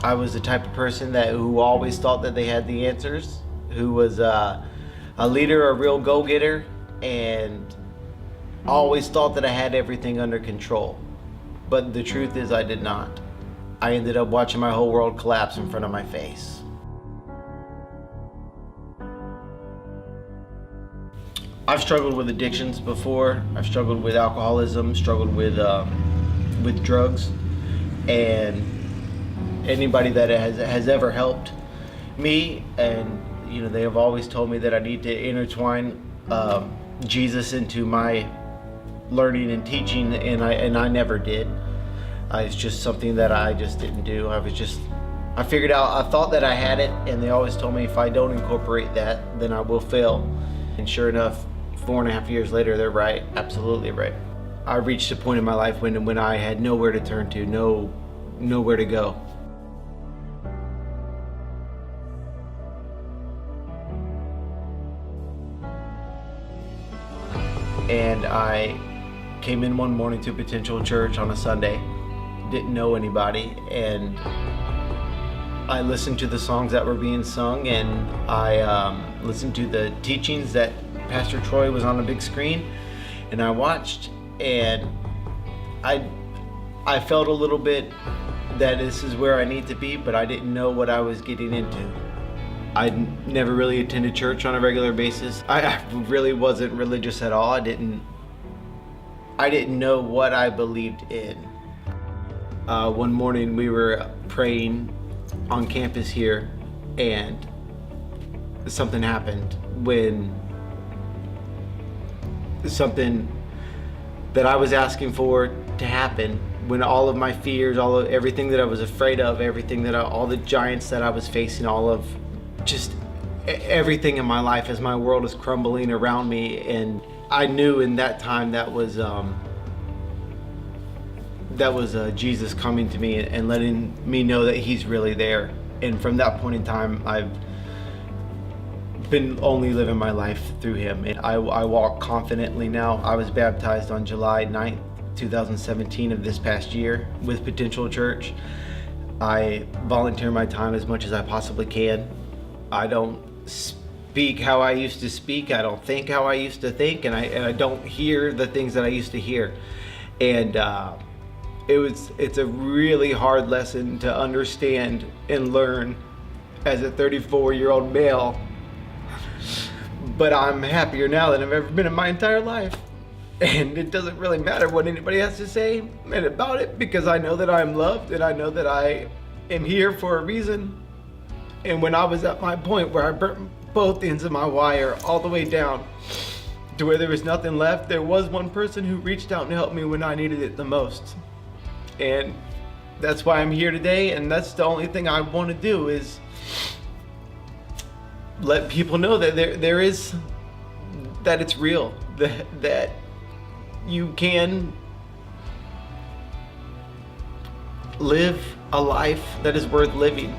I was the type of person who always thought that they had the answers, who was a leader, a real go-getter, and always thought that I had everything under control. But the truth is I did not. I ended up watching my whole world collapse in front of my face. I've struggled with addictions before. I've struggled with alcoholism, struggled with drugs, and anybody that has ever helped me, and they have always told me that I need to intertwine Jesus into my learning and teaching, and I never did. It's just something that I just didn't do. I figured out, I thought that I had it, and they always told me if I don't incorporate that, then I will fail. And sure enough, 4.5 years later, they're right, absolutely right. I reached a point in my life when I had nowhere to turn to, nowhere to go. And I came in one morning to Potential Church on a Sunday, didn't know anybody, and I listened to the songs that were being sung, and I listened to the teachings that Pastor Troy was on a big screen, and I watched, and I felt a little bit that this is where I need to be, but I didn't know what I was getting into. I never really attended church on a regular basis. I really wasn't religious at all. I didn't know what I believed in. One morning we were praying on campus here, and something happened when something that I was asking for to happen, when all of my fears, everything that I was afraid of, all the giants that I was facing, just everything in my life as my world is crumbling around me, and I knew in that time that was Jesus coming to me and letting me know that He's really there. And from that point in time, I've been only living my life through Him, and I walk confidently now. I was baptized on July 9th, 2017 of this past year with Potential Church. I volunteer my time as much as I possibly can. I don't speak how I used to speak. I don't think how I used to think, and I don't hear the things that I used to hear. And it's a really hard lesson to understand and learn as a 34-year-old male. But I'm happier now than I've ever been in my entire life. And it doesn't really matter what anybody has to say about it, because I know that I'm loved, and I know that I am here for a reason. And when I was at my point where I burnt both ends of my wire all the way down to where there was nothing left, there was one person who reached out and helped me when I needed it the most. And that's why I'm here today, and that's the only thing I want to do, is let people know that that it's real, that you can live a life that is worth living.